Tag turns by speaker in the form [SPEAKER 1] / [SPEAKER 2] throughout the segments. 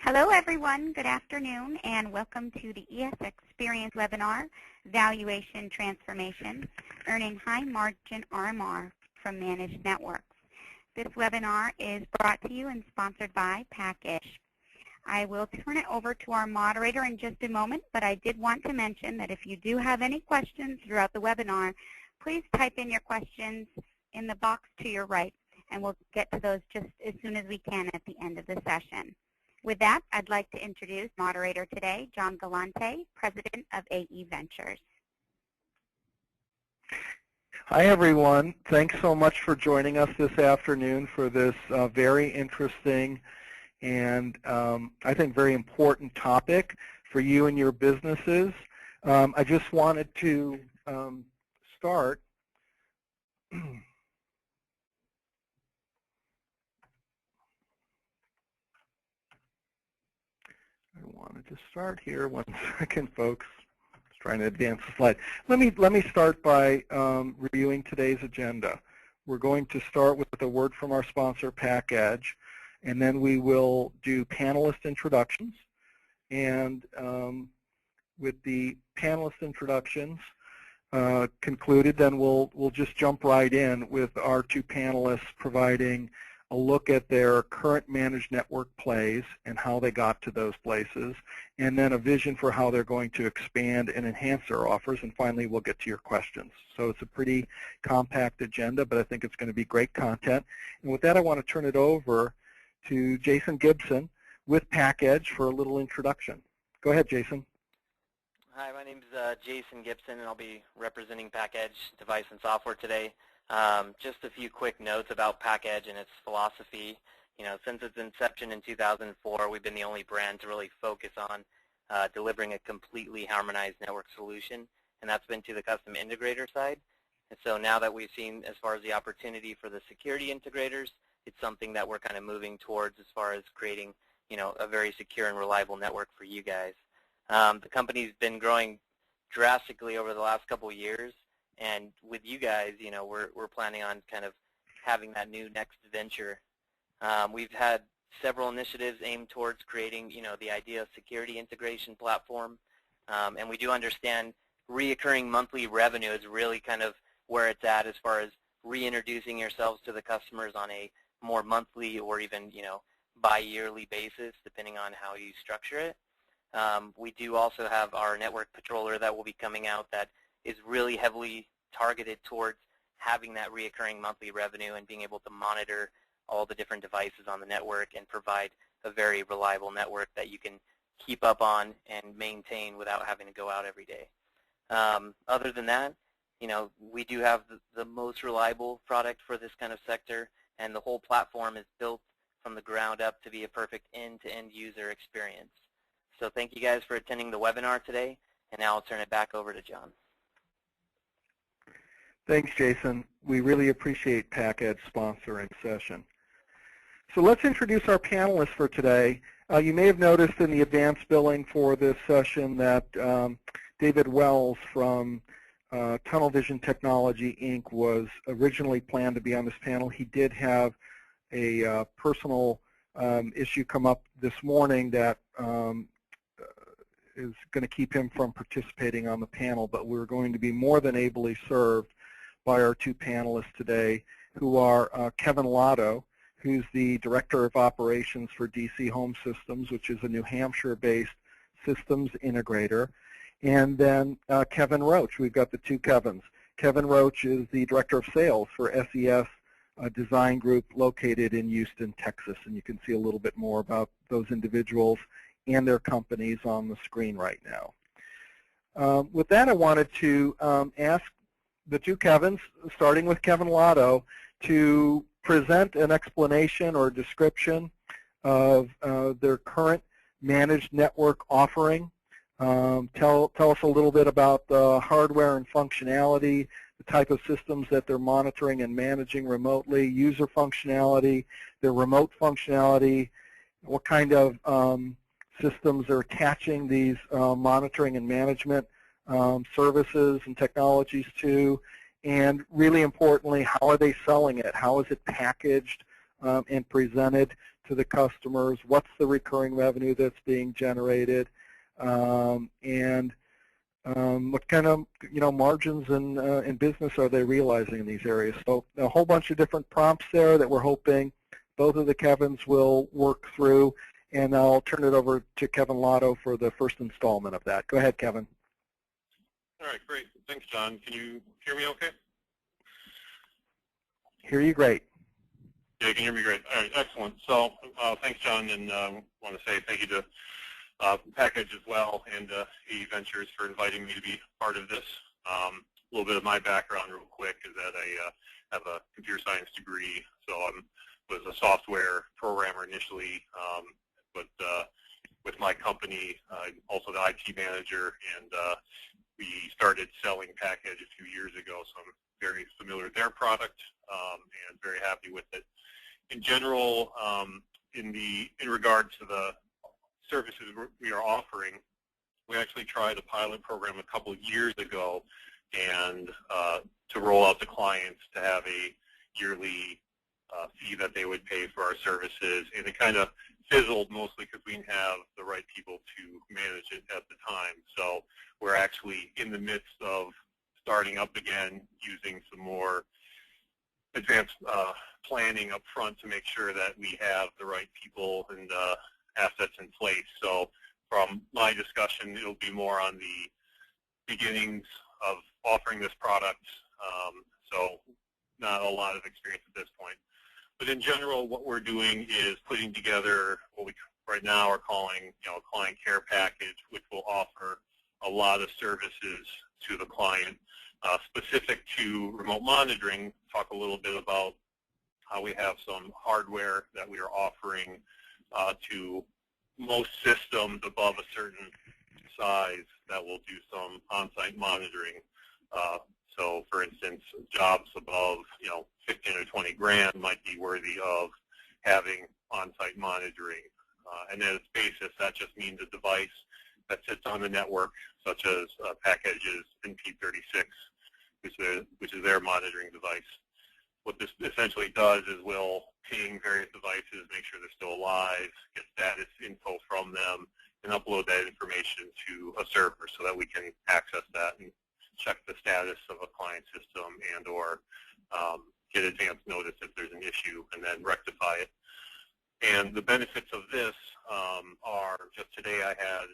[SPEAKER 1] Hello, everyone. Good afternoon, and welcome to the ESXperience webinar, Valuation Transformation, Earning High Margin RMR from Managed Networks. This webinar is brought to you and sponsored by Package. I will turn it over to our moderator in just a moment, but I did want to mention that if you do have any questions throughout the webinar, please type in your questions in the box to your right, and we'll get to those just as soon as we can at the end of the session. With that, I'd like to introduce moderator today, John Galante, President of AE Ventures.
[SPEAKER 2] Hi, everyone. Thanks so much for joining us this afternoon for this very interesting and I think very important topic for you and your businesses. I just wanted to start here. 1 second, folks. Just trying to advance the slide. Let me start by reviewing today's agenda. We're going to start with a word from our sponsor, Package, and then we will do panelist introductions. And with the panelist introductions concluded, then we'll just jump right in with our two panelists providing a look at their current managed network plays and how they got to those places, and then a vision for how they're going to expand and enhance their offers, and finally we'll get to your questions. So it's a pretty compact agenda, but I think it's going to be great content. And with that, I want to turn it over to Jason Gibson with Package for a little introduction. Go ahead, Jason.
[SPEAKER 3] Hi, my name is Jason Gibson, and I'll be representing Package Device and Software today. Just a few quick notes about Package and its philosophy. You know, since its inception in 2004, we've been the only brand to really focus on delivering a completely harmonized network solution, and that's been to the custom integrator side. And so now that we've seen as far as the opportunity for the security integrators, it's something that we're kind of moving towards as far as creating, you know, a very secure and reliable network for you guys. The company's been growing drastically over the last couple of years. And with you guys, you know, we're planning on kind of having that new next venture. We've had several initiatives aimed towards creating, you know, the idea of security integration platform. And we do understand reoccurring monthly revenue is really kind of where it's at as far as reintroducing yourselves to the customers on a more monthly or even, you know, bi-yearly basis, depending on how you structure it. We do also have our network patroller that will be coming out that is really heavily targeted towards having that reoccurring monthly revenue and being able to monitor all the different devices on the network and provide a very reliable network that you can keep up on and maintain without having to go out every day. Other than that, you know, we do have the most reliable product for this kind of sector, and the whole platform is built from the ground up to be a perfect end-to-end user experience. So thank you guys for attending the webinar today, and now I'll turn it back over to John.
[SPEAKER 2] Thanks, Jason. We really appreciate Package sponsoring the session. So let's introduce our panelists for today. You may have noticed in the advanced billing for this session that David Wells from Tunnel Vision Technology, Inc. was originally planned to be on this panel. He did have a personal issue come up this morning that is going to keep him from participating on the panel, but we're going to be more than ably served by our two panelists today, who are Kevin Lotto, who's the Director of Operations for DC Home Systems, which is a New Hampshire-based systems integrator, and then Kevin Roach. We've got the two Kevins. Kevin Roach is the Director of Sales for SES Design Group located in Houston, Texas, and you can see a little bit more about those individuals and their companies on the screen right now. With that, I wanted to ask the two Kevins, starting with Kevin Lotto, to present an explanation or description of their current managed network offering. Tell us a little bit about the hardware and functionality, the type of systems that they're monitoring and managing remotely, user functionality, their remote functionality, what kind of systems are attaching these monitoring and management services and technologies to, and really importantly, how are they selling it? How is it packaged and presented to the customers. What's the recurring revenue that's being generated, and what kind of margins and business are they realizing in these areas? So a whole bunch of different prompts there that we're hoping both of the Kevins will work through, and I'll turn it over to Kevin Lotto for the first installment of that. Go ahead, Kevin.
[SPEAKER 4] All right, great. Thanks, John. Can you hear me okay?
[SPEAKER 2] Hear you great.
[SPEAKER 4] Yeah, you can hear me great. All right, excellent. So thanks, John, and want to say thank you to Package as well and AE Ventures for inviting me to be part of this. A little bit of my background real quick is that I have a computer science degree, so I was a software programmer initially, but with my company, I'm also the IT manager, and we started selling Package a few years ago, so I'm very familiar with their product and very happy with it. In general, in regard to the services we are offering, we actually tried a pilot program a couple of years ago, and to roll out to clients to have a yearly fee that they would pay for our services, and it kind of fizzled mostly because we didn't have the right people to manage it at the time. So we're actually in the midst of starting up again, using some more advanced planning up front to make sure that we have the right people and assets in place. So from my discussion, it'll be more on the beginnings of offering this product, so not a lot of experience at this point. But in general, what we're doing is putting together what we right now are calling a client care package, which will offer a lot of services to the client. Specific to remote monitoring, talk a little bit about how we have some hardware that we are offering to most systems above a certain size that will do some on-site monitoring. So, for instance, jobs above 15 or 20 grand might be worthy of having on-site monitoring. And at its basis, that just means a device that sits on the network, such as Package's NP36, which is their monitoring device. What this essentially does is we'll ping various devices, make sure they're still alive, get status info from them, and upload that information to a server so that we can access that and check the status of a client system and or get advance notice if there's an issue and then rectify it. And the benefits of this are, just today I had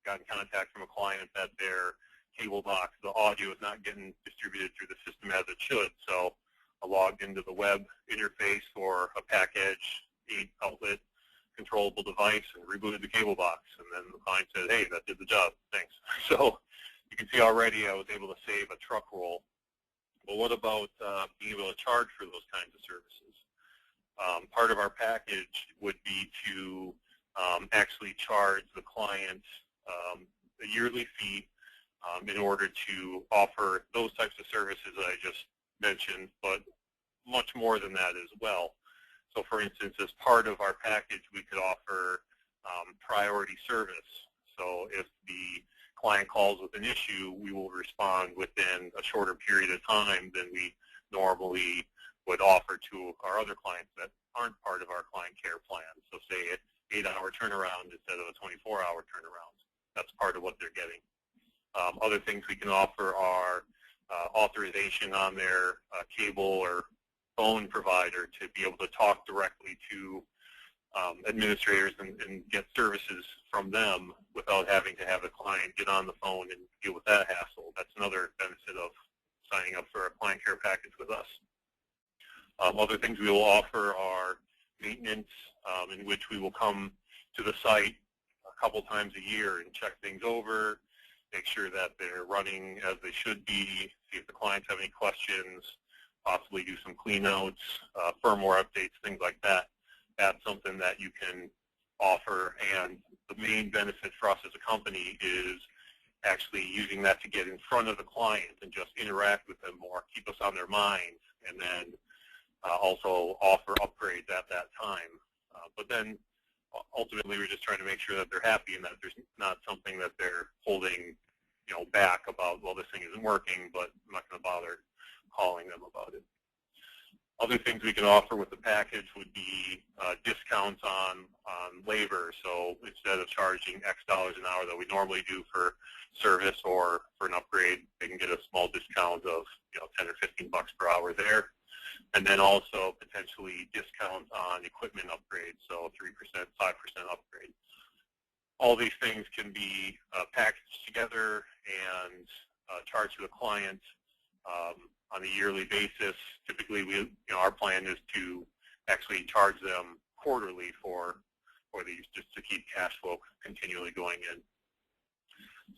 [SPEAKER 4] gotten contact from a client that their cable box, the audio is not getting distributed through the system as it should. So I logged into the web interface for a Package 8 outlet controllable device and rebooted the cable box. And then the client said, hey, that did the job, thanks. So you can see already I was able to save a truck roll. But what about being able to charge for those kinds of services? Part of our package would be to actually charge the client a yearly fee in order to offer those types of services that I just mentioned, but much more than that as well. So for instance, as part of our package, we could offer priority service. So if the client calls with an issue, we will respond within a shorter period of time than we normally would offer to our other clients that aren't part of our client care plan. So say an 8-hour turnaround instead of a 24-hour turnaround. That's part of what they're getting. Other things we can offer are authorization on their cable or phone provider to be able to talk directly to administrators and get services from them without having to have the client get on the phone and deal with that hassle. That's another benefit of signing up for a client care package with us. Other things we will offer are maintenance, in which we will come to the site a couple times a year and check things over, make sure that they're running as they should be, see if the clients have any questions, possibly do some cleanouts, firmware updates, things like that. That's something that you can offer, and the main benefit for us as a company is actually using that to get in front of the client and just interact with them more, keep us on their minds, and then also offer upgrades at that time. But then ultimately we're just trying to make sure that they're happy and that there's not something that they're holding back about, well, this thing isn't working, but I'm not going to bother calling them about it. Other things we can offer with the package would be discounts on labor. So instead of charging X dollars an hour that we normally do for service or for an upgrade, they can get a small discount of 10 or 15 bucks per hour there. And then also potentially discounts on equipment upgrades, so 3%, 5% upgrade. All these things can be packaged together and charged to the client on a yearly basis. Typically, our plan is to actually charge them quarterly for these, just to keep cash flow continually going in.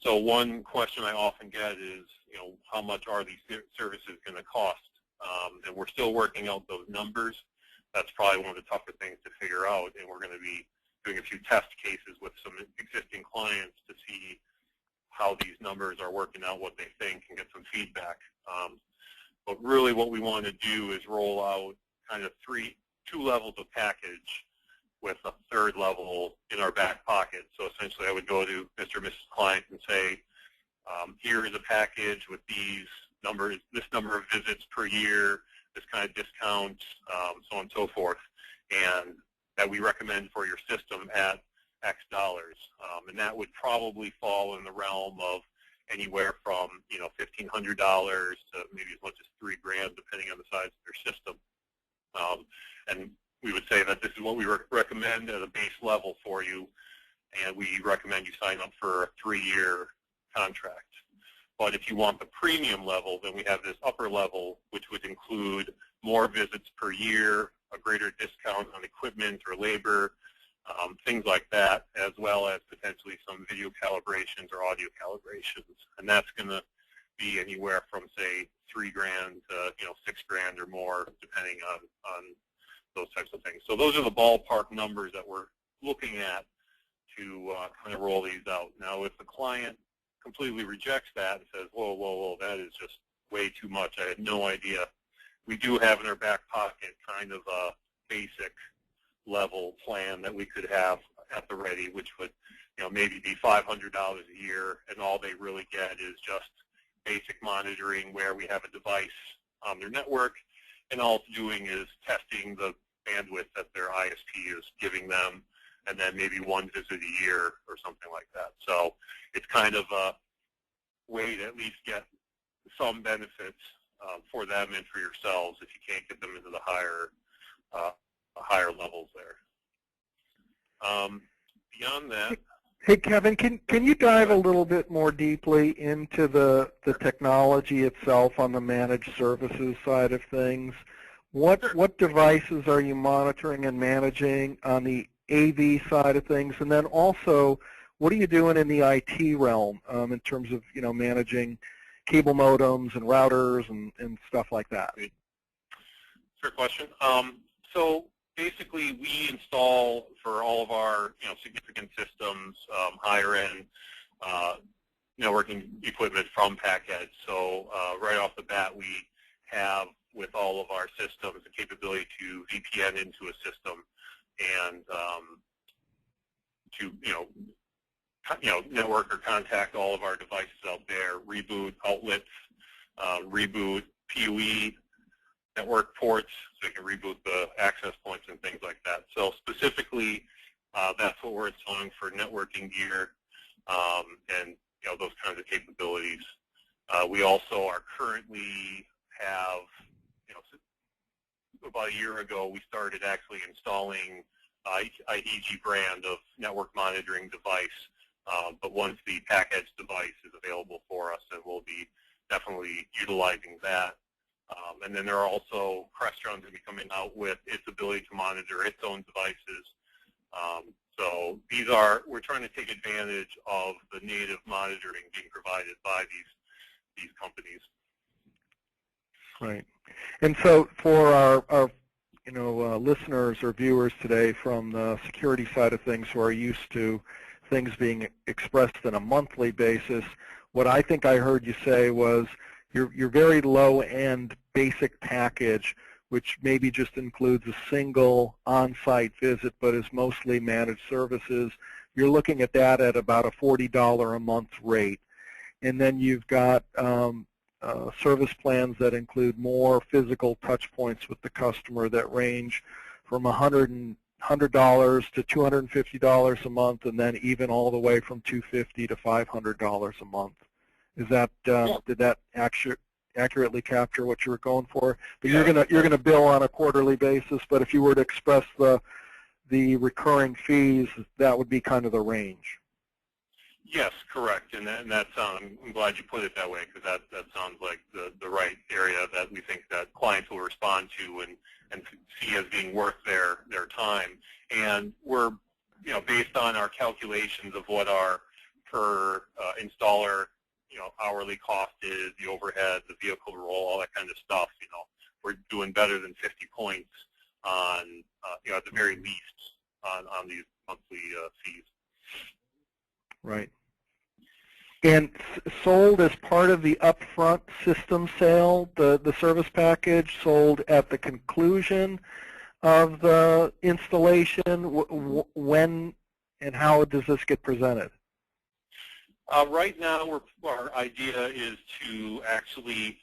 [SPEAKER 4] So one question I often get is, how much are these services going to cost? And we're still working out those numbers. That's probably one of the tougher things to figure out, and we're going to be doing a few test cases with some existing clients to see how these numbers are working out, what they think, and get some feedback. But really what we want to do is roll out kind of two levels of package with a third level in our back pocket. So essentially I would go to Mr. or Mrs. Client and say, here is a package with these numbers, this number of visits per year, this kind of discount, so on and so forth, and that we recommend for your system at X dollars. And that would probably fall in the realm of anywhere from $1,500 to maybe as much as $3,000, depending on the size of your system. And we would say that this is what we recommend at a base level for you, and we recommend you sign up for a 3-year contract. But if you want the premium level, then we have this upper level, which would include more visits per year, a greater discount on equipment or labor, things like that, as well as potentially some video calibrations or audio calibrations. And that's going to be anywhere from, say, $3,000 to $6,000 or more, depending on those types of things. So those are the ballpark numbers that we're looking at to kind of roll these out. Now, if the client completely rejects that and says, whoa, that is just way too much, I had no idea, we do have in our back pocket kind of a basic level plan that we could have at the ready, which would maybe be $500 a year, and all they really get is just basic monitoring where we have a device on their network, and all it's doing is testing the bandwidth that their ISP is giving them, and then maybe one visit a year or something like that. So it's kind of a way to at least get some benefits for them and for yourselves if you can't get them into the higher levels there. Beyond that,
[SPEAKER 2] hey Kevin, can you dive a little bit more deeply into the technology itself on the managed services side of things? What devices are you monitoring and managing on the AV side of things, and then also what are you doing in the IT realm in terms of managing cable modems and routers and stuff like that?
[SPEAKER 4] Fair question. So basically, we install for all of our significant systems higher end networking equipment from PackEdge. So right off the bat, we have with all of our systems the capability to VPN into a system and to network or contact all of our devices out there, reboot outlets, reboot PoE network ports, so you can reboot the access points and things like that. So specifically, that's what we're installing for networking gear and those kinds of capabilities. We also are currently have, about a year ago, we started actually installing IEG brand of network monitoring device. But once the PackEdge device is available for us, then we'll be definitely utilizing that. And then there are also Crestron's going to be coming out with its ability to monitor its own devices. So we're trying to take advantage of the native monitoring being provided by these companies.
[SPEAKER 2] Right. And so for our listeners or viewers today from the security side of things who are used to things being expressed on a monthly basis, what I think I heard you say was your very low-end basic package, which maybe just includes a single on-site visit but is mostly managed services, you're looking at that at about a $40 a month rate. And then you've got service plans that include more physical touch points with the customer that range from $100 to $250 a month, and then even all the way from $250 to $500 a month. Is that did that accurately capture what you were going for? But you're gonna bill on a quarterly basis. But if you were to express the recurring fees, that would be kind of the range.
[SPEAKER 4] Yes, correct, and that's I'm glad you put it that way, because that sounds like the right area that we think that clients will respond to and see as being worth their time. And we're, based on our calculations of what our per installer, hourly cost is, the overhead, the vehicle roll, all that kind of stuff. We're doing better than 50 points on, at the very least on these monthly fees.
[SPEAKER 2] Right. And sold as part of the upfront system sale, the service package sold at the conclusion of the installation. When and how does this get presented?
[SPEAKER 4] Right now, our idea is to actually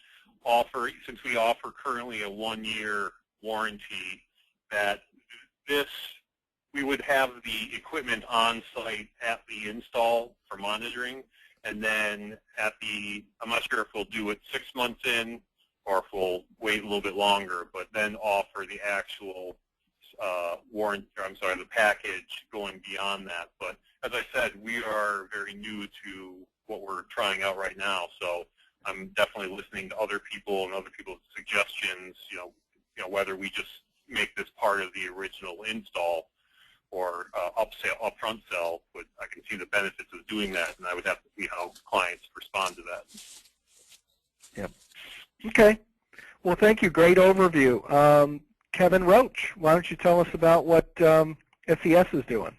[SPEAKER 4] offer, since we offer currently a 1-year warranty, that we would have the equipment on site at the install for monitoring, and then I'm not sure if we'll do it 6 months in or if we'll wait a little bit longer, but then offer the actual the package going beyond that. But as I said, we are very new to what we're trying out right now, so I'm definitely listening to other people and other people's suggestions, whether we just make this part of the original install or upfront sell, but I can see the benefits of doing that, and I would have to see how clients respond to that.
[SPEAKER 2] Yep. Okay. Well, thank you. Great overview. Kevin Roach, why don't you tell us about what SES is doing?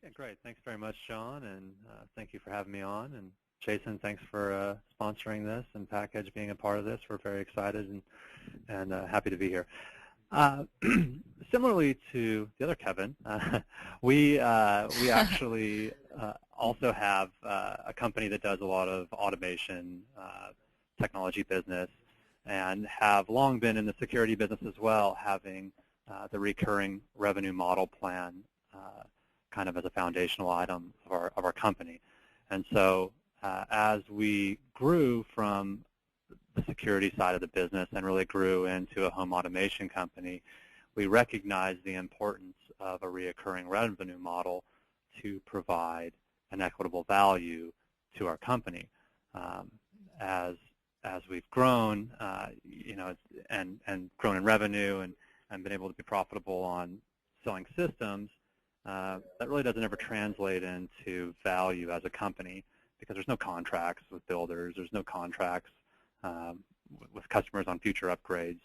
[SPEAKER 5] Yeah, great. Thanks very much, John, and thank you for having me on. And Jason, thanks for sponsoring this, and Package being a part of this. We're very excited and happy to be here. Similarly to the other Kevin, we actually also have a company that does a lot of automation technology business, and have long been in the security business as well, having the recurring revenue model plan kind of as a foundational item of our company. And so as we grew from the security side of the business and really grew into a home automation company, we recognized the importance of a recurring revenue model to provide an equitable value to our company. As we've grown, and grown in revenue and been able to be profitable on selling systems, that really doesn't ever translate into value as a company, because there's no contracts with builders, there's no contracts with customers on future upgrades,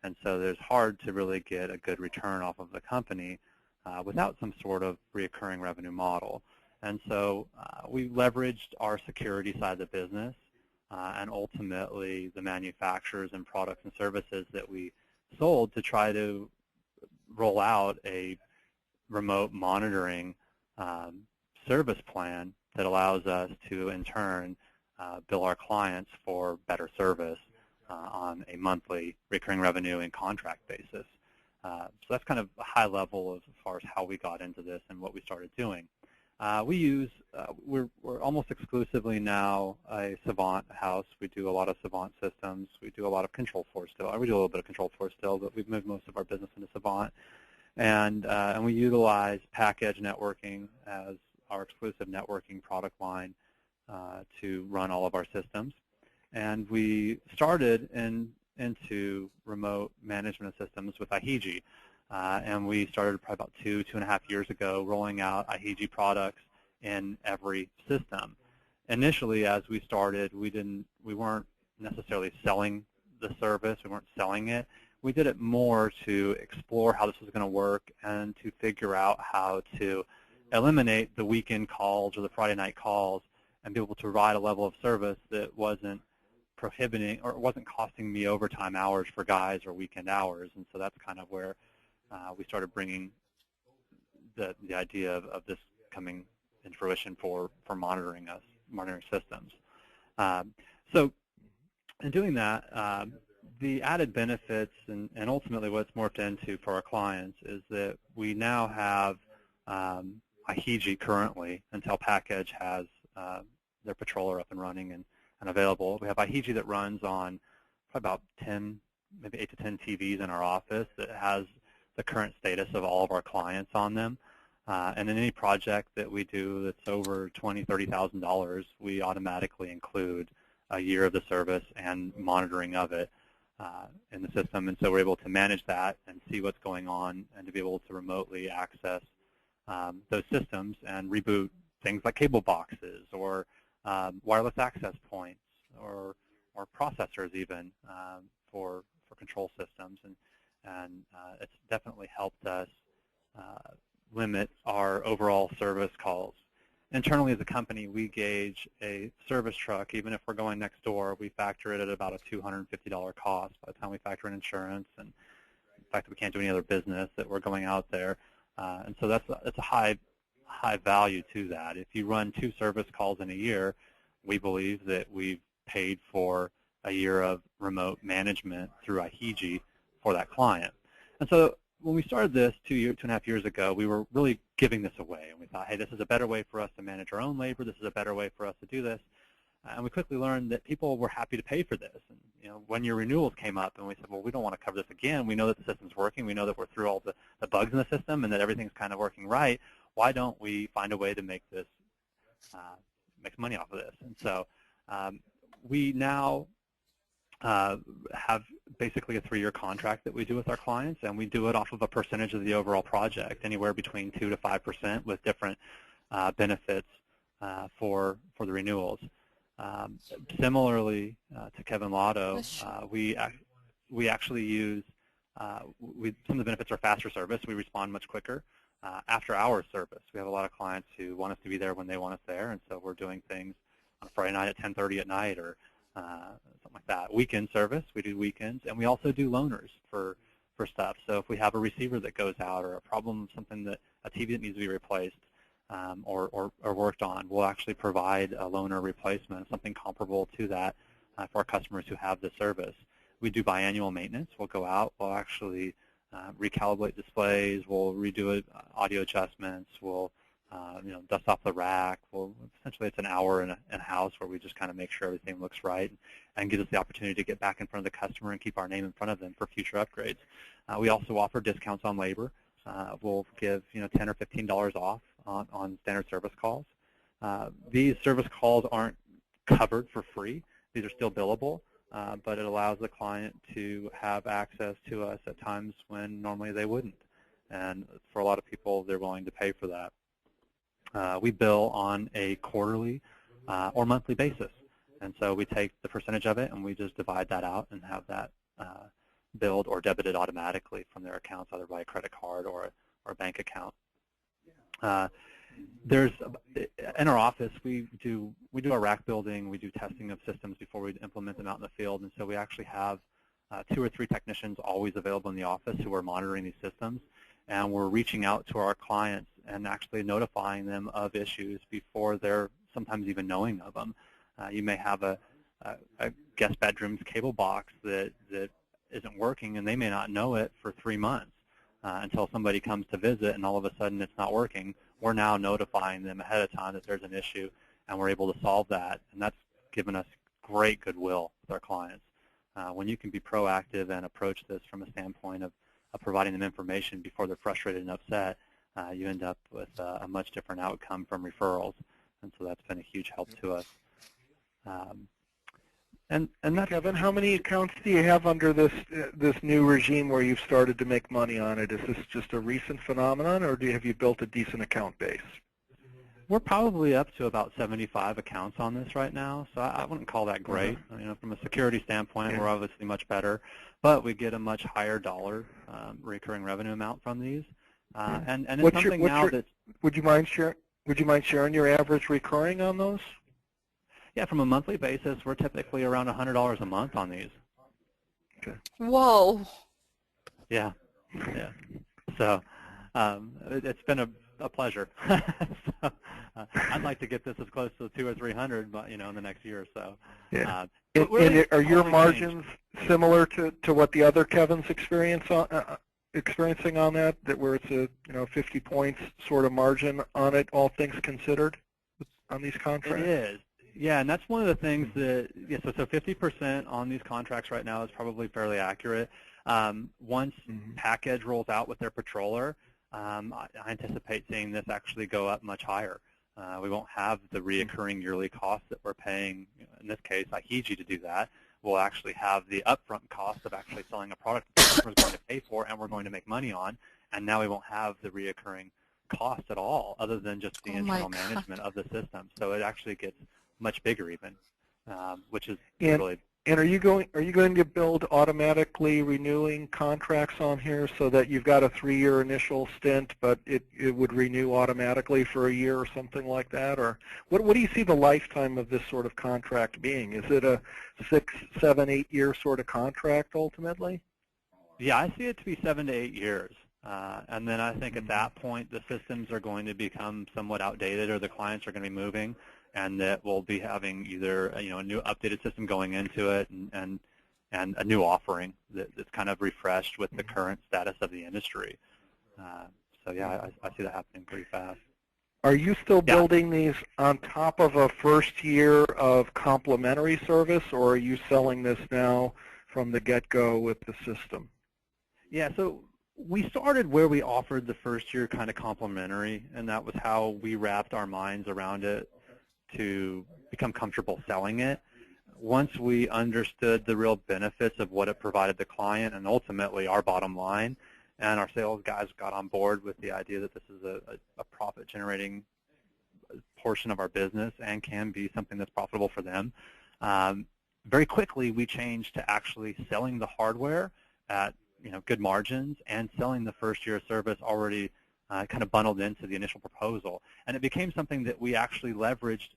[SPEAKER 5] and so it's hard to really get a good return off of the company without some sort of recurring revenue model. And so we leveraged our security side of the business and ultimately the manufacturers and products and services that we sold to try to roll out a remote monitoring service plan that allows us to, in turn, bill our clients for better service on a monthly recurring revenue and contract basis. So that's kind of a high level as far as how we got into this and what we started doing. We're almost exclusively now a Savant house. We do a lot of Savant systems. We do a lot of Control4 still. We do a little bit of Control4 still, but we've moved most of our business into Savant. And we utilize Package networking as our exclusive networking product line to run all of our systems. And we started into remote management systems with IHEG. And we started probably about 2.5 years ago rolling out IHEG products in every system. Initially, as we started, we weren't necessarily selling the service. We weren't selling it. We did it more to explore how this was going to work and to figure out how to eliminate the weekend calls or the Friday night calls and be able to provide a level of service that wasn't prohibiting or wasn't costing me overtime hours for guys or weekend hours. And so that's kind of where we started bringing the idea of this coming into fruition for monitoring systems. So in doing that, the added benefits and ultimately what it's morphed into for our clients is that we now have IHEG currently until PackEdge has their patroller up and running and available. We have IHEG that runs on about 10, maybe 8 to 10 TVs in our office that has the current status of all of our clients on them. And in any project that we do that's over $20,000, $30,000, we automatically include a year of the service and monitoring of it in the system. And so we're able to manage that and see what's going on and to be able to remotely access those systems and reboot things like cable boxes or wireless access points or processors even for control systems. And it's definitely helped us limit our overall service calls. Internally as a company, we gauge a service truck, even if we're going next door, we factor it at about a $250 cost by the time we factor in insurance and the fact that we can't do any other business, that we're going out there. And so that's a high value to that. If you run 2 service calls in a year, we believe that we've paid for a year of remote management through IHEG for that client. And so when we started this 2.5 years ago, we were really giving this away, and we thought, hey, this is a better way for us to manage our own labor. This is a better way for us to do this. And we quickly learned that people were happy to pay for this. And when your renewals came up, and we said, well, we don't want to cover this again. We know that the system's working. We know that we're through all the bugs in the system, and that everything's kind of working right. Why don't we find a way to make this make money off of this? And so we now have basically a 3-year contract that we do with our clients, and we do it off of a percentage of the overall project, anywhere between 2 to 5% with different benefits for the renewals. Similarly to Kevin Lotto, we actually use some of the benefits are faster service. We respond much quicker. After-hours service, we have a lot of clients who want us to be there when they want us there, and so we're doing things on a Friday night at 10:30 at night or something like that. Weekend service, we do weekends, and we also do loaners for stuff. So if we have a receiver that goes out or a problem, something that a TV that needs to be replaced or worked on, we'll actually provide a loaner replacement, something comparable to that for our customers who have the service. We do biannual maintenance. We'll go out, we'll actually recalibrate displays, we'll redo it, audio adjustments, we'll dust off the rack. Well, essentially it's an hour in a house where we just kind of make sure everything looks right and gives us the opportunity to get back in front of the customer and keep our name in front of them for future upgrades. We also offer discounts on labor. We'll give $10 or $15 off on standard service calls. These service calls aren't covered for free. These are still billable, but it allows the client to have access to us at times when normally they wouldn't. And for a lot of people, they're willing to pay for that. We bill on a quarterly or monthly basis. And so we take the percentage of it and we just divide that out and have that billed or debited automatically from their accounts, either by a credit card or a bank account. In our office, we do our rack building, we do testing of systems before we implement them out in the field, and so we actually have 2 or 3 technicians always available in the office who are monitoring these systems, and we're reaching out to our clients and actually notifying them of issues before they're sometimes even knowing of them. You may have a guest bedroom's cable box that isn't working, and they may not know it for 3 months until somebody comes to visit, and all of a sudden it's not working. We're now notifying them ahead of time that there's an issue, and we're able to solve that, and that's given us great goodwill with our clients. When you can be proactive and approach this from a standpoint of providing them information before they're frustrated and upset, you end up with a much different outcome from referrals, and so that's been a huge help to us. And that's,
[SPEAKER 2] Kevin, how many accounts do you have under this new regime where you've started to make money on it? Is this just a recent phenomenon, or have you built a decent account base?
[SPEAKER 5] We're probably up to about 75 accounts on this right now, so I wouldn't call that great. From a security standpoint, we're obviously much better, but we get a much higher dollar recurring revenue amount from these. And it's something now that.
[SPEAKER 2] Would you mind sharing your average recurring on those?
[SPEAKER 5] Yeah, from a monthly basis, we're typically around $100 a month on these.
[SPEAKER 2] Okay.
[SPEAKER 6] Whoa.
[SPEAKER 5] Yeah. So it's been a pleasure. So, I'd like to get this as close to 200 or 300, but in the next year or so.
[SPEAKER 2] Yeah.
[SPEAKER 5] Really
[SPEAKER 2] are your margins similar to what the other Kevin's experiencing on that where it's a 50 points sort of margin on it, all things considered, on these contracts?
[SPEAKER 5] It is. Yeah, and that's one of the things that, so 50% on these contracts right now is probably fairly accurate. Once PackEdge rolls out with their patroller, I anticipate seeing this actually go up much higher. We won't have the reoccurring yearly costs that we're paying, in this case, IHG to do that. We'll actually have the upfront cost of actually selling a product that the customer is going to pay for and we're going to make money on, and now we won't have the reoccurring cost at all other than just the internal management of the system. So it actually gets much bigger even, which is really...
[SPEAKER 2] And are you going to build automatically renewing contracts on here so that you've got a 3-year initial stint, but it would renew automatically for a year or something like that? Or what do you see the lifetime of this sort of contract being? Is it a 6, 7, 8-year sort of contract ultimately?
[SPEAKER 5] Yeah, I see it to be 7 to 8 years. And then I think at that point the systems are going to become somewhat outdated or the clients are going to be moving, and that we'll be having either a new updated system going into it and a new offering that's kind of refreshed with the current status of the industry. So yeah, I see that happening pretty fast.
[SPEAKER 2] Are you still building these on top of a first year of complimentary service, or are you selling this now from the get-go with the system?
[SPEAKER 5] Yeah, so we started where we offered the first year kind of complimentary, and that was how we wrapped our minds around it to become comfortable selling it. Once we understood the real benefits of what it provided the client and ultimately our bottom line, and our sales guys got on board with the idea that this is a profit-generating portion of our business and can be something that's profitable for them, very quickly we changed to actually selling the hardware at good margins and selling the first year of service already kind of bundled into the initial proposal. And it became something that we actually leveraged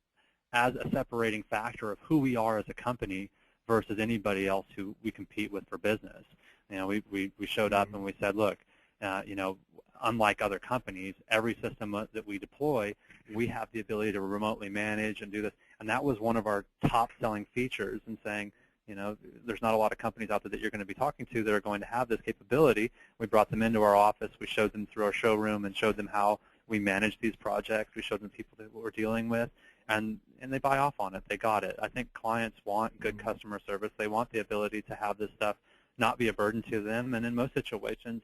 [SPEAKER 5] as a separating factor of who we are as a company versus anybody else who we compete with for business. We showed up and we said, look, unlike other companies, every system that we deploy, we have the ability to remotely manage and do this. And that was one of our top selling features in saying, there's not a lot of companies out there that you're going to be talking to that are going to have this capability. We brought them into our office. We showed them through our showroom and showed them how we manage these projects. We showed them people that we're dealing with, and they buy off on it. They got it. I think clients want good customer service. They want the ability to have this stuff not be a burden to them, and in most situations,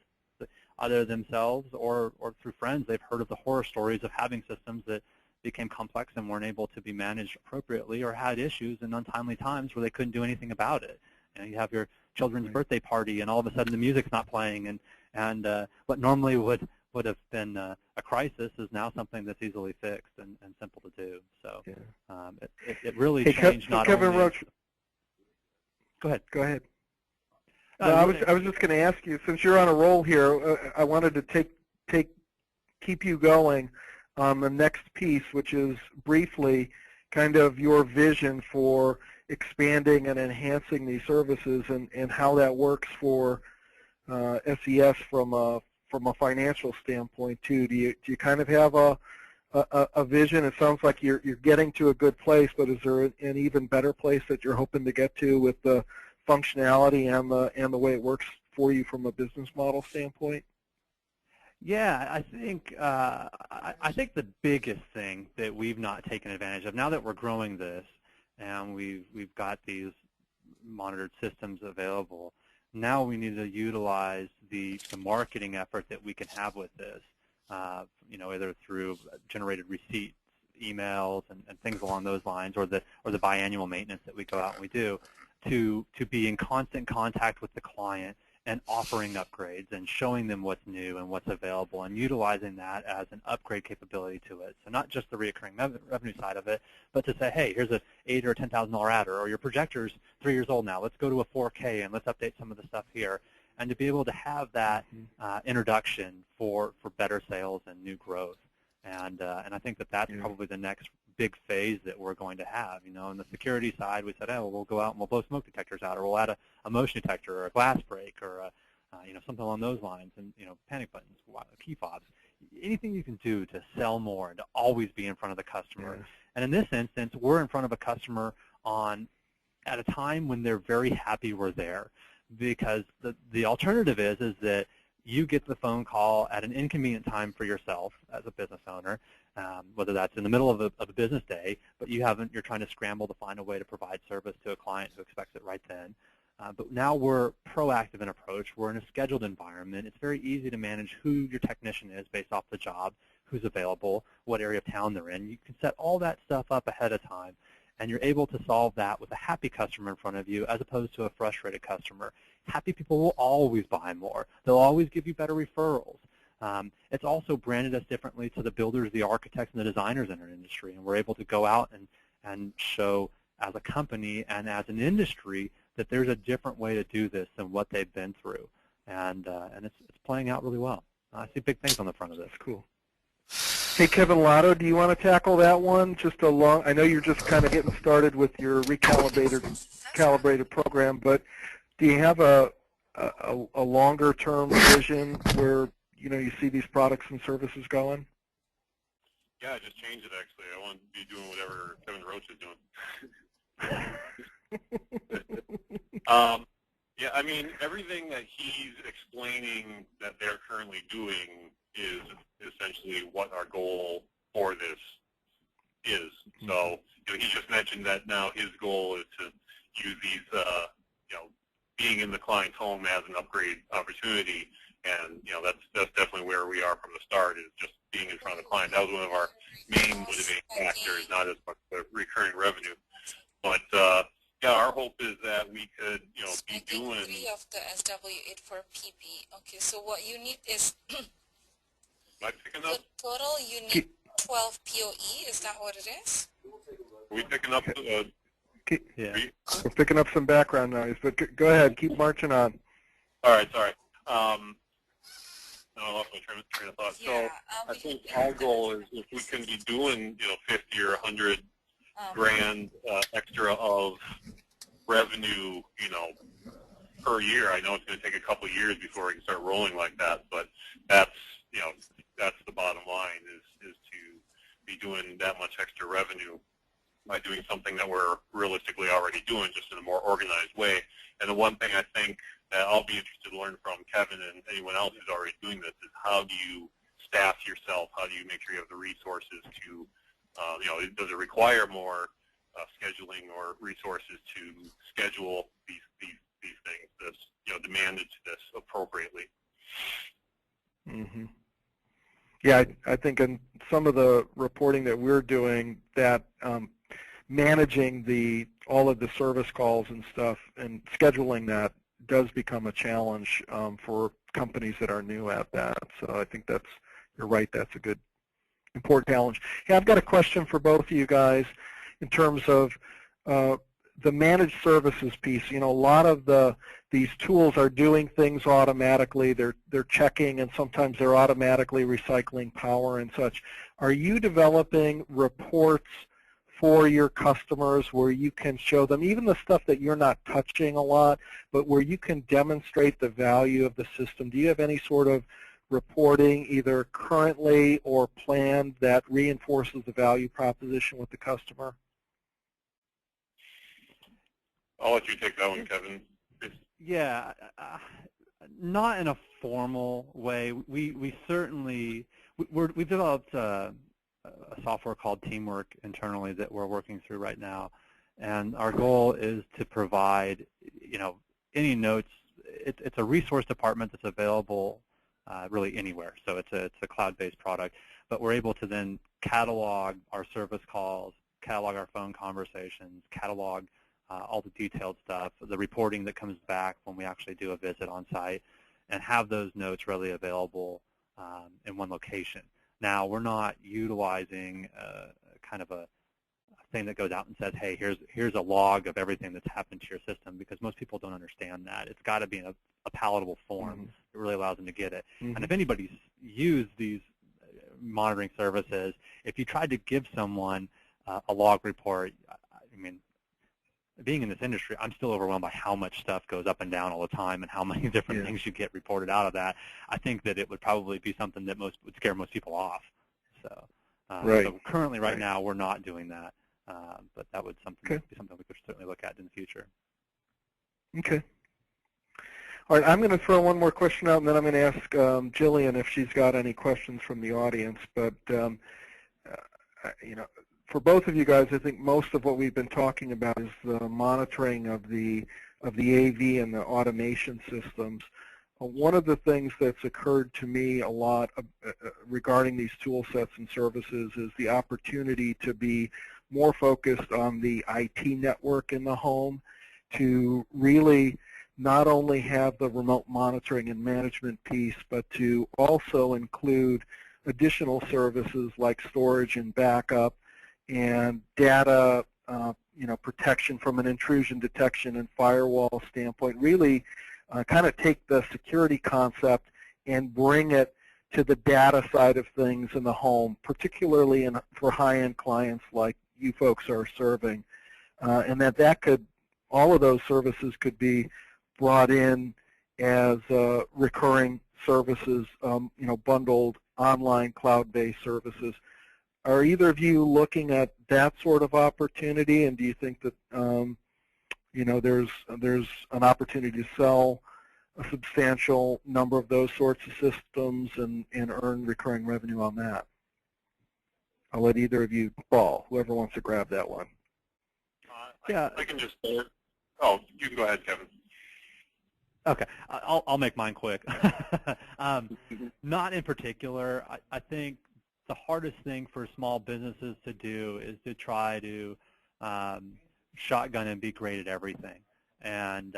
[SPEAKER 5] either themselves or through friends, they've heard of the horror stories of having systems that became complex and weren't able to be managed appropriately or had issues in untimely times where they couldn't do anything about it. You have your children's birthday party and all of a sudden the music's not playing, and what normally would have been a crisis is now something that's easily fixed and simple to do. So it really changed not
[SPEAKER 2] Kevin
[SPEAKER 5] only...
[SPEAKER 2] Roach.
[SPEAKER 5] Go ahead.
[SPEAKER 2] No, I was just going to ask you, since you're on a roll here, I wanted to keep you going on the next piece, which is briefly kind of your vision for expanding and enhancing these services and how that works for SES from a financial standpoint too. Do you kind of have a vision? It sounds like you're getting to a good place, but is there an even better place that you're hoping to get to with the functionality and the way it works for you from a business model standpoint?
[SPEAKER 5] Yeah, I think the biggest thing that we've not taken advantage of, now that we're growing this and we've got these monitored systems available, now we need to utilize the marketing effort that we can have with this, either through generated receipts, emails, and things along those lines, or the biannual maintenance that we go out and we do, to be in constant contact with the client and offering upgrades and showing them what's new and what's available and utilizing that as an upgrade capability to it. So not just the recurring revenue side of it, but to say, hey, here's a $8,000 or $10,000 adder, or your projector's 3 years old now. Let's go to a 4K and let's update some of the stuff here. And to be able to have that introduction for better sales and new growth. And I think that's probably the next big phase that we're going to have. On the security side, we said, we'll go out and we'll blow smoke detectors out, or we'll add a motion detector or a glass break or something along those lines, and panic buttons, key fobs. anything you can do to sell more and to always be in front of the customer.
[SPEAKER 2] Yes.
[SPEAKER 5] And in this instance, we're in front of a customer at a time when they're very happy we're there, because the alternative is that you get the phone call at an inconvenient time for yourself as a business owner, whether that's in the middle of a business day, but you're trying to scramble to find a way to provide service to a client who expects it right then. But now we're proactive in approach. We're in a scheduled environment. It's very easy to manage who your technician is based off the job, who's available, what area of town they're in. You can set all that stuff up ahead of time, and you're able to solve that with a happy customer in front of you as opposed to a frustrated customer. Happy people will always buy more. They'll always give you better referrals. It's also branded us differently to the builders, the architects, and the designers in our industry, and we're able to go out and show as a company and as an industry that there's a different way to do this than what they've been through, and it's playing out really well. I see big things on the front of this.
[SPEAKER 2] Cool. Hey, Kevin Lotto, do you want to tackle that one? I know you're just kind of getting started with your calibrated program, but do you have a longer-term vision where you see these products and services going?
[SPEAKER 4] Yeah, I just changed it actually. I want to be doing whatever Kevin Roach is doing. Yeah, I mean, everything that he's explaining that they're currently doing is essentially what our goal for this is. So, he just mentioned that now his goal is to use these, being in the client's home as an upgrade opportunity, and that's definitely where we are from the start, is just being in front of the client. That was one of our main motivating factors, not as much the recurring revenue, but yeah, our hope is that we could, be doing
[SPEAKER 6] 3 of the SW8 for PP. Okay, so what you need is
[SPEAKER 4] Am I picking up?
[SPEAKER 6] the total. You need 12 POE. Is that what it is?
[SPEAKER 4] Are we picking up?
[SPEAKER 5] Yeah.
[SPEAKER 2] We're picking up some background noise, but go ahead, keep marching on.
[SPEAKER 4] All right, sorry. I lost my train of thought.
[SPEAKER 6] Yeah,
[SPEAKER 4] So I think our goal is if we can be doing, 50 or 100 grand extra of revenue, per year. I know it's going to take a couple of years before we can start rolling like that, but that's the bottom line is to be doing that much extra revenue by doing something that we're realistically already doing, just in a more organized way. And the one thing I think that I'll be interested to learn from Kevin and anyone else who's already doing this is how do you staff yourself? How do you make sure you have the resources to, does it require more scheduling or resources to schedule these things that's demanded to this appropriately?
[SPEAKER 2] Mm-hmm. Yeah, I think in some of the reporting that we're doing, that managing all of the service calls and stuff and scheduling that does become a challenge for companies that are new at that. So I think you're right, that's a good, important challenge. Hey, I've got a question for both of you guys in terms of the managed services piece. A lot of these tools are doing things automatically. They're checking, and sometimes they're automatically recycling power and such. Are you developing reports for your customers where you can show them even the stuff that you're not touching a lot, but where you can demonstrate the value of the system? Do you have any sort of reporting either currently or planned that reinforces the value proposition with the customer?
[SPEAKER 4] I'll let you take that one, Kevin.
[SPEAKER 5] Yeah, not in a formal way. We certainly we've developed a software called Teamwork internally that we're working through right now, and our goal is to provide any notes. It's a resource department that's available really anywhere. So it's a cloud-based product, but we're able to then catalog our service calls, catalog our phone conversations, catalog all the detailed stuff, the reporting that comes back when we actually do a visit on site, and have those notes readily available in one location. Now, we're not utilizing kind of a thing that goes out and says, hey, here's a log of everything that's happened to your system, because most people don't understand that. It's got to be in a palatable form that really allows them to get it. And if anybody's used these monitoring services, if you tried to give someone a log report, I mean, being in this industry, I'm still overwhelmed by how much stuff goes up and down all the time and how many different things you get reported out of that. I think that it would probably be something that would scare most people off. So, so currently, right now, we're not doing that, but that would be something we could certainly look at in the future.
[SPEAKER 2] Okay. All right, I'm going to throw one more question out, and then I'm going to ask Jillian if she's got any questions from the audience. But you know, for both of you guys, I think most of what we've been talking about is the monitoring of the AV and the automation systems. One of the things that's occurred to me a lot regarding these tool sets and services is the opportunity to be more focused on the IT network in the home, to really not only have the remote monitoring and management piece, but to also include additional services like storage and backup and data, you know, protection from an intrusion detection and firewall standpoint. Really kind of take the security concept and bring it to the data side of things in the home, particularly for high-end clients like you folks are serving, and that could, all of those services could be brought in as recurring services, you know, bundled online cloud-based services. Are either of you looking at that sort of opportunity, and do you think that you know, there's an opportunity to sell a substantial number of those sorts of systems and earn recurring revenue on that? I'll let either of you fall, whoever wants to grab that one.
[SPEAKER 4] I can just start. Oh, you can go ahead, Kevin.
[SPEAKER 5] Okay, I'll make mine quick. Not in particular. I think the hardest thing for small businesses to do is to try to shotgun and be great at everything. And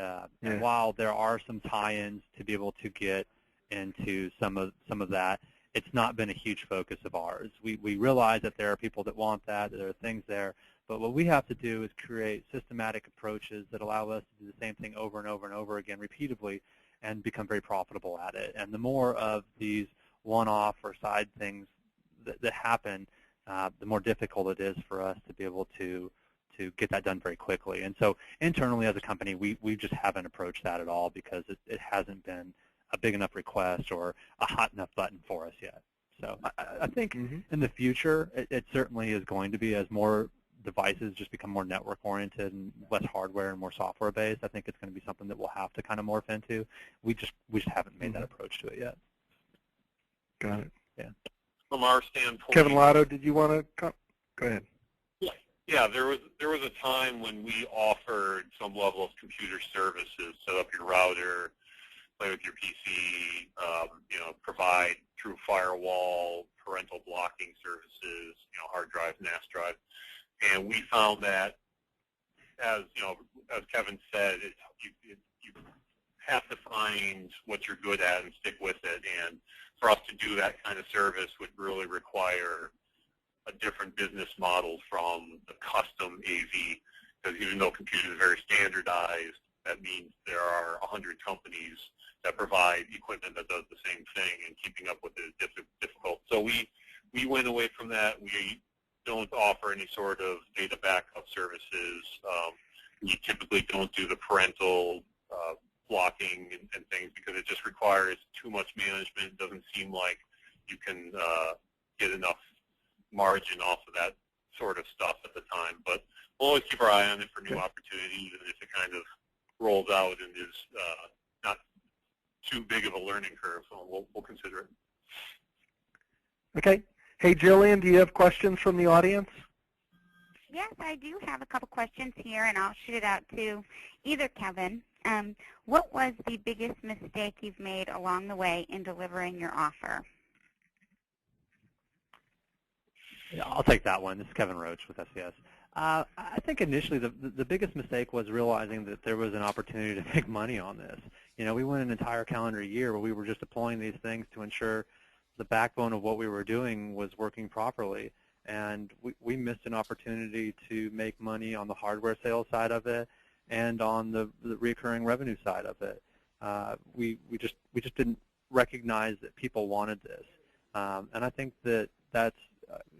[SPEAKER 5] while there are some tie-ins to be able to get into some of that, it's not been a huge focus of ours. We realize that there are people that want that there are things there, but what we have to do is create systematic approaches that allow us to do the same thing over and over and over again repeatedly and become very profitable at it. And the more of these one-off or side things that happen, the more difficult it is for us to be able to get that done very quickly. And so internally as a company, we just haven't approached that at all because it hasn't been a big enough request or a hot enough button for us yet. So I think in the future, it certainly is going to be, as more devices just become more network-oriented and less hardware and more software-based, I think it's going to be something that we'll have to kind of morph into. We just haven't made that approach to it yet.
[SPEAKER 2] Got it.
[SPEAKER 5] Yeah.
[SPEAKER 4] From our standpoint,
[SPEAKER 2] Kevin Lotto, did you want to come? Go ahead.
[SPEAKER 4] Yeah, there was a time when we offered some level of computer services, set up your router, play with your PC, you know, provide through firewall, parental blocking services, you know, hard drive, NAS drive, and we found that, as you know, as Kevin said, you have to find what you're good at and stick with it. And for us to do that kind of service would really require a different business model from the custom AV, because even though computers are very standardized, that means there are 100 companies that provide equipment that does the same thing, and keeping up with it is difficult. So we went away from that. We don't offer any sort of data backup services. We typically don't do the parental blocking and things because it just requires too much management. It doesn't seem like you can get enough margin off of that sort of stuff at the time. But we'll always keep our eye on it for new opportunities, and if it kind of rolls out and is not too big of a learning curve, so we'll consider it.
[SPEAKER 2] Okay. Hey, Jillian, do you have questions from the audience?
[SPEAKER 1] Yes, I do have a couple questions here, and I'll shoot it out to either Kevin. What was the biggest mistake you've made along the way in delivering your offer?
[SPEAKER 5] Yeah, I'll take that one. This is Kevin Roach with SCS. I think initially the biggest mistake was realizing that there was an opportunity to make money on this. You know, we went an entire calendar year where we were just deploying these things to ensure the backbone of what we were doing was working properly. And we missed an opportunity to make money on the hardware sales side of it and on the recurring revenue side of it. We just didn't recognize that people wanted this. And I think that's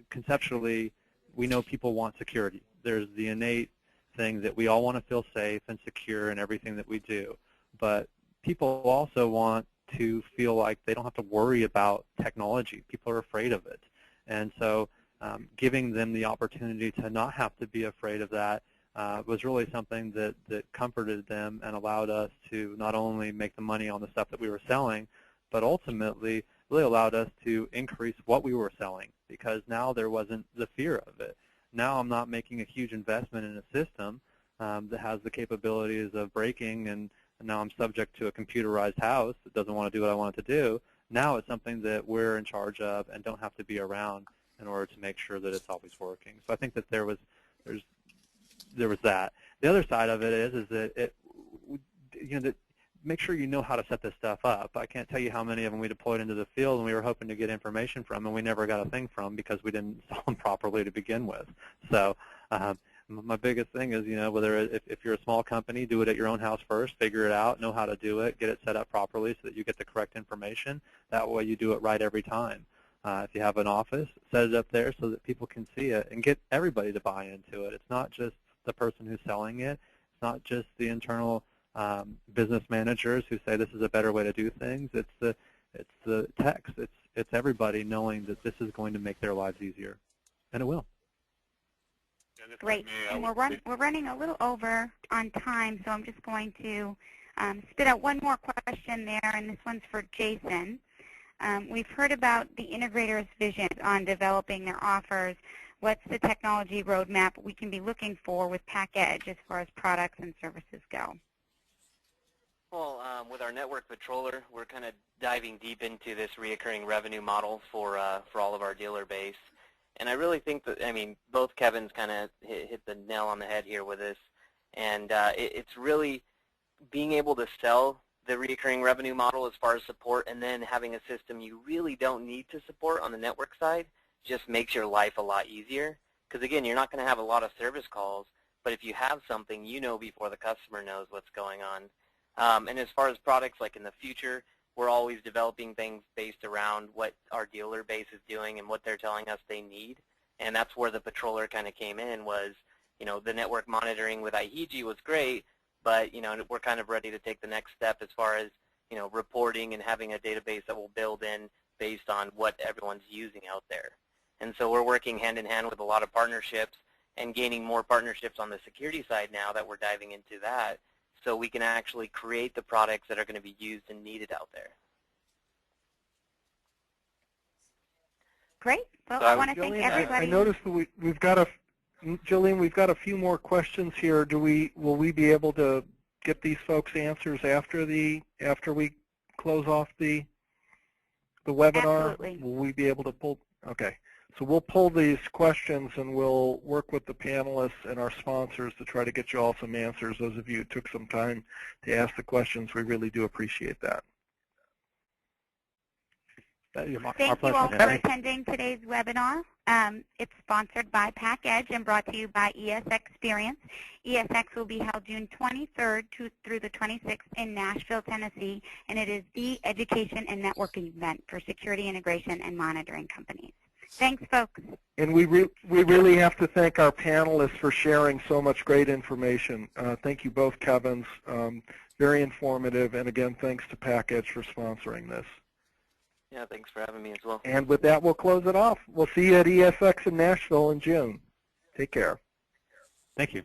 [SPEAKER 5] conceptually, we know people want security. There's the innate thing that we all want to feel safe and secure in everything that we do. But people also want to feel like they don't have to worry about technology. People are afraid of it. And so giving them the opportunity to not have to be afraid of that was really something that comforted them and allowed us to not only make the money on the stuff that we were selling, but ultimately really allowed us to increase what we were selling, because now there wasn't the fear of it. Now I'm not making a huge investment in a system that has the capabilities of breaking, and now I'm subject to a computerized house that doesn't want to do what I want it to do. Now it's something that we're in charge of and don't have to be around in order to make sure that it's always working. So I think that there was that. The other side of it is that make sure you know how to set this stuff up. I can't tell you how many of them we deployed into the field and we were hoping to get information from, and we never got a thing from because we didn't install them properly to begin with. So my biggest thing is, whether if you're a small company, do it at your own house first, figure it out, know how to do it, get it set up properly so that you get the correct information. That way you do it right every time. If you have an office, set it up there so that people can see it and get everybody to buy into it. It's not just the person who's selling it. It's not just the internal business managers who say this is a better way to do things. It's the techs. It's everybody knowing that this is going to make their lives easier, and it will.
[SPEAKER 1] Great. And we're running a little over on time, so I'm just going to spit out one more question there, and this one's for Jason. We've heard about the integrator's vision on developing their offers. What's the technology roadmap we can be looking for with PackEdge as far as products and services go?
[SPEAKER 3] Well, with our network patroller, we're kind of diving deep into this reoccurring revenue model for all of our dealer base. And I really think that, both Kevins kind of hit the nail on the head here with this. And it's really being able to sell the reoccurring revenue model as far as support, and then having a system you really don't need to support on the network side just makes your life a lot easier. Because, again, you're not going to have a lot of service calls, but if you have something, you know before the customer knows what's going on. And as far as products, like in the future, we're always developing things based around what our dealer base is doing and what they're telling us they need. And that's where the patroller kind of came in, was, the network monitoring with IHEG was great, but, we're kind of ready to take the next step as far as, reporting and having a database that will build in based on what everyone's using out there. And so we're working hand in hand with a lot of partnerships and gaining more partnerships on the security side now that we're diving into that, so we can actually create the products that are going to be used and needed out there.
[SPEAKER 1] Great. Well, I want to thank everybody.
[SPEAKER 2] I noticed that we've got Jillian, we've got a few more questions here. Will we be able to get these folks' answers after we close off the webinar?
[SPEAKER 1] Absolutely.
[SPEAKER 2] Will we be able to pull? Okay. So we'll pull these questions and we'll work with the panelists and our sponsors to try to get you all some answers. Those of you who took some time to ask the questions, we really do appreciate that.
[SPEAKER 1] Thank you all for attending today's webinar. It's sponsored by PackEdge and brought to you by ESXperience. ESX will be held June 23rd through the 26th in Nashville, Tennessee, and it is the education and networking event for security integration and monitoring companies. Thanks, folks.
[SPEAKER 2] And we really have to thank our panelists for sharing so much great information. Thank you both, Kevins. Very informative, and again, thanks to PackEdge for sponsoring this.
[SPEAKER 3] Yeah, thanks for having me as well.
[SPEAKER 2] And with that, we'll close it off. We'll see you at ESX in Nashville in June. Take care.
[SPEAKER 5] Thank you.